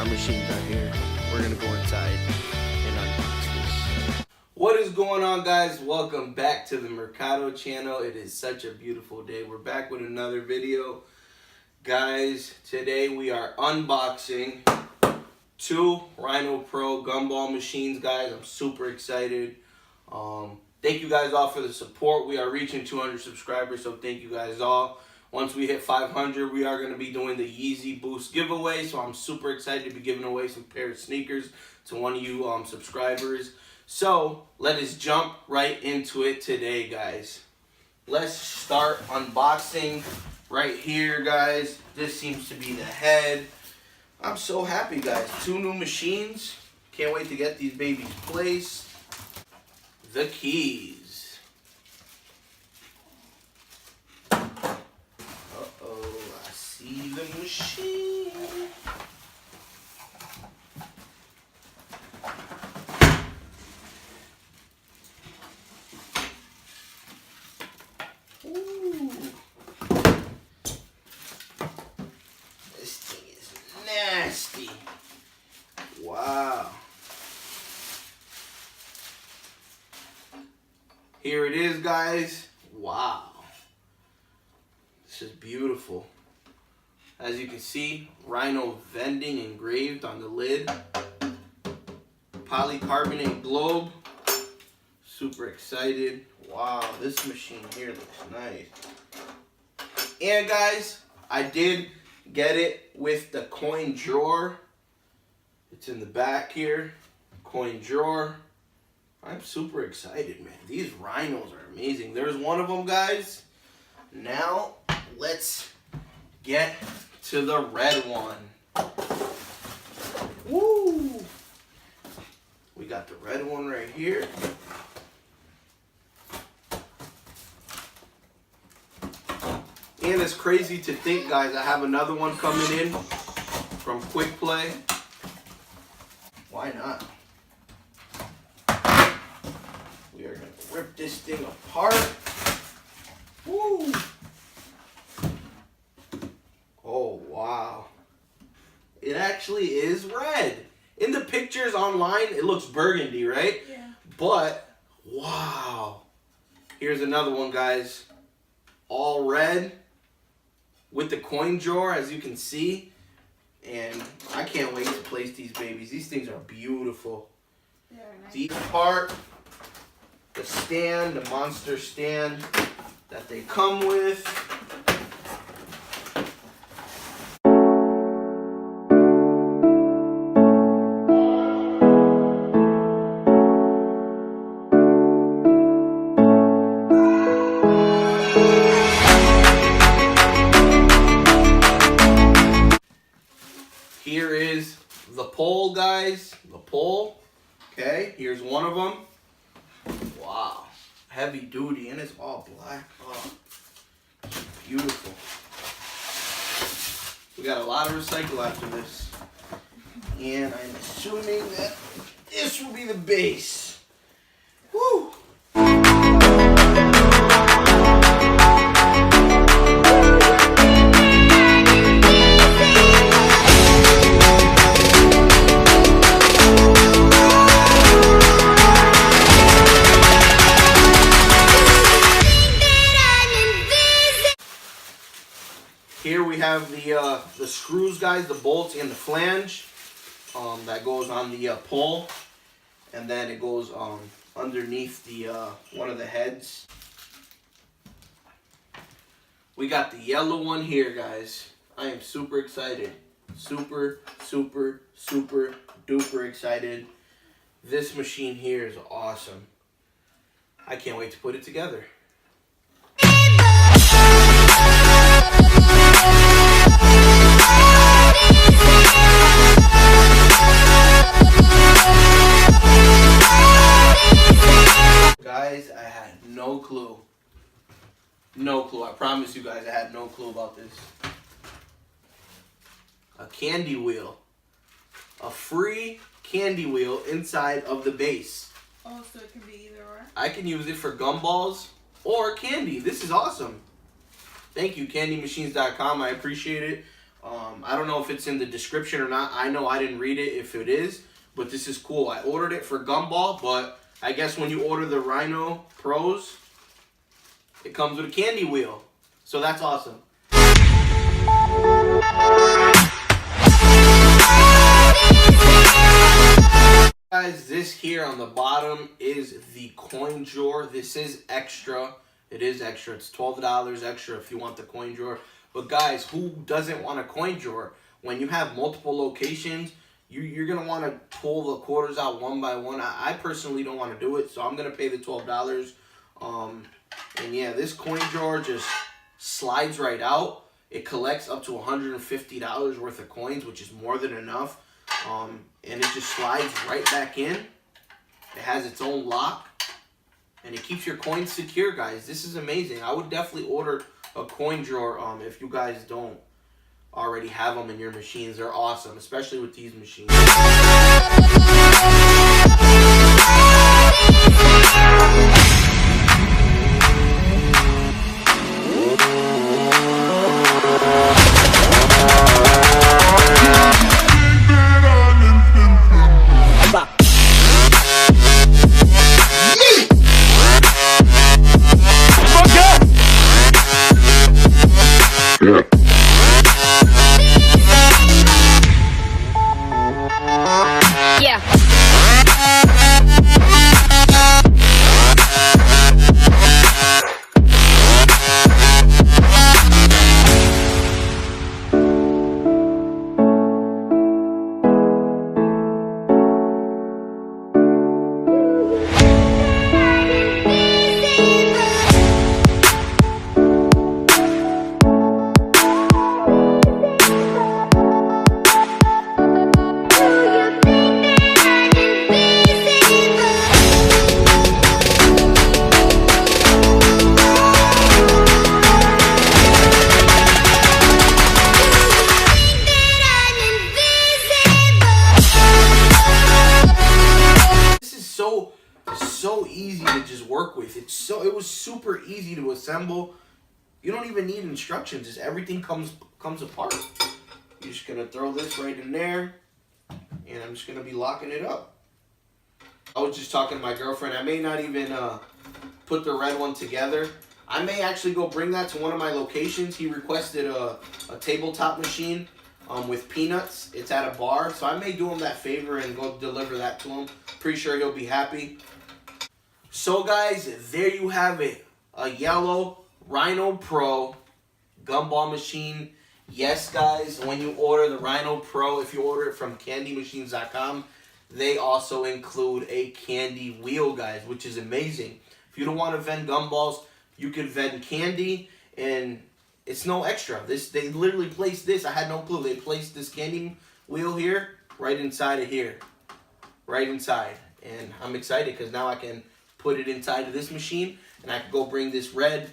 Our machines are here. We're gonna go inside and unbox this. What is going on, guys? Welcome back to the Mercado channel. It is such a beautiful day. We're back with another video. Guys, today we are unboxing two Rhino Pro Gumball machines, guys. I'm super excited. Thank you guys all for the support. We are reaching 200 subscribers, so thank you guys all. Once we hit 500, we are going to be doing the Yeezy Boost giveaway, so I'm super excited to be giving away some pair of sneakers to one of you subscribers. So let us jump right into it today, guys. Let's start unboxing right here, guys. This seems to be the head. I'm so happy, guys. Two new machines. Can't wait to get these babies placed. The keys. See the machine. Ooh. This thing is nasty. Wow. Here it is, guys. Wow. This is beautiful. As you can see, Rhino vending engraved on the lid. Polycarbonate globe. Super excited. Wow, this machine here looks nice. And guys, I did get it with the coin drawer. It's in the back here. Coin drawer. I'm super excited, man. These Rhinos are amazing. There's one of them, guys. Now, let's get to the red one. Woo! We got the red one right here. And it's crazy to think, guys, I have another one coming in from Quick Play. Why not? We are gonna rip this thing apart. Woo! Oh, wow. It actually is red. In the pictures online, it looks burgundy, right? Yeah. But, wow. Here's another one, guys. All red with the coin drawer, as you can see. And I can't wait to place these babies. These things are beautiful. They're nice. Deep part, the stand, the monster stand that they come with. Here is the pole, guys. The pole. Okay, here's one of them. Wow. Heavy duty, and it's all black. Oh, beautiful. We got a lot of recycle after this. And I'm assuming that this will be the base. Woo! Here we have the screws, guys, the bolts and the flange that goes on the pole, and then it goes underneath the one of the heads. We got the yellow one here, guys. I am super excited. Super, super, super duper excited. This machine here is awesome. I can't wait to put it together. Guys, I had no clue. No clue. I promise you guys I had no clue about this. A candy wheel. A free candy wheel inside of the base. Oh, so it can be either or? I can use it for gumballs or candy. This is awesome. Thank you, candymachines.com. I appreciate it. I don't know if it's in the description or not. I know I didn't read it if it is, but this is cool. I ordered it for Gumball, but I guess when you order the Rhino Pros, it comes with a candy wheel. So that's awesome. Guys, this here on the bottom is the coin drawer. This is extra. It is extra. It's $12 extra if you want the coin drawer. But guys, who doesn't want a coin drawer? When you have multiple locations, you're going to want to pull the quarters out one by one. I personally don't want to do it, so I'm going to pay the $12. And yeah, this coin drawer just slides right out. It collects up to $150 worth of coins, which is more than enough. And it just slides right back in. It has its own lock. And it keeps your coins secure, guys. This is amazing. I would definitely order a coin drawer if you guys don't already have them in your machines. They're awesome, especially with these machines. So easy to just work with. It was super easy to assemble. You don't even need instructions. Just everything comes apart. You're just gonna throw this right in there, and I'm just gonna be locking it up. I was just talking to my girlfriend. I may not even put the red one together. I may actually go bring that to one of my locations. He requested a tabletop machine with peanuts. It's at a bar, so I may do him that favor and go deliver that to him. Pretty sure he'll be happy. So guys, there you have it. A yellow Rhino Pro Gumball machine. Yes guys, when you order the Rhino Pro, if you order it from candymachines.com, they also include a candy wheel, guys, which is amazing. If you don't want to vend gumballs, you can vend candy, and it's no extra. They literally placed this. I had no clue. They placed this candy wheel here, right inside of here. Right inside. And I'm excited because now I can put it inside of this machine, and I can go bring this red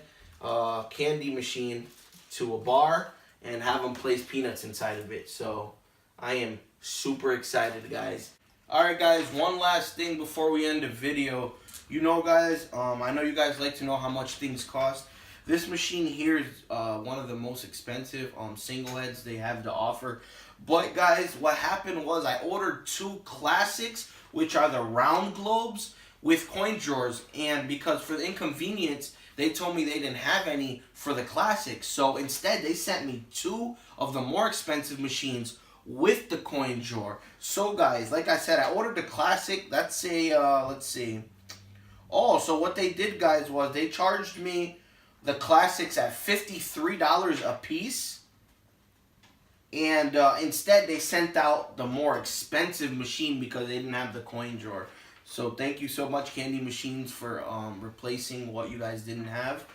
candy machine to a bar and have them place peanuts inside of it. So I am super excited, guys. Alright guys, one last thing before we end the video. You know guys, I know you guys like to know how much things cost. This machine here is one of the most expensive single heads they have to offer. But guys, what happened was I ordered 2 classics, which are the round globes with coin drawers, and because for the inconvenience, they told me they didn't have any for the classics. So instead, they sent me 2 of the more expensive machines with the coin drawer. So guys, like I said, I ordered the classic. That's a, let's see. Oh, so what they did, guys, was they charged me the classics at $53 a piece. And instead, they sent out the more expensive machine because they didn't have the coin drawer. So thank you so much, Candy Machines, for replacing what you guys didn't have.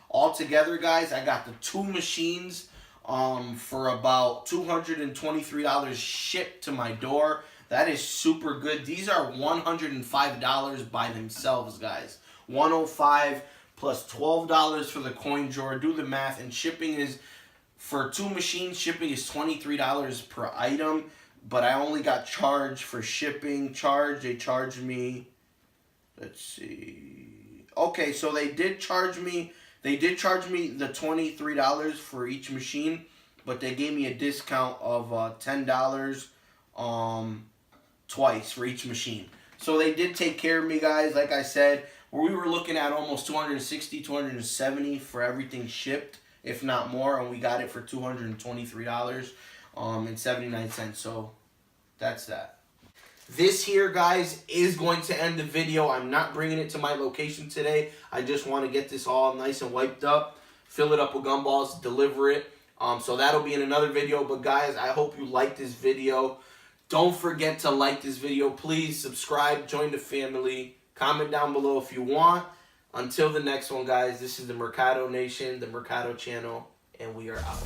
Altogether, guys, I got the 2 machines for about $223 shipped to my door. That is super good. These are $105 by themselves, guys. $105 plus $12 for the coin drawer. Do the math, and shipping is, for 2 machines, shipping is $23 per item. But I only got charged for shipping. They charged me, let's see. Okay, so they did charge me the $23 for each machine. but they gave me a discount of $10 twice for each machine. So they did take care of me, guys. Like I said, we were looking at almost $260, $270 for everything shipped, if not more, and we got it for $223.79. So that's that. This here, guys, is going to end the video. I'm not bringing it to my location today. I just want to get this all nice and wiped up, fill it up with gumballs, deliver it. So that'll be in another video. But guys, I hope you liked this video. Don't forget to like this video. Please subscribe, join the family, comment down below if you want. Until the next one, guys, this is the Mercado Nation, the Mercado channel, and we are out.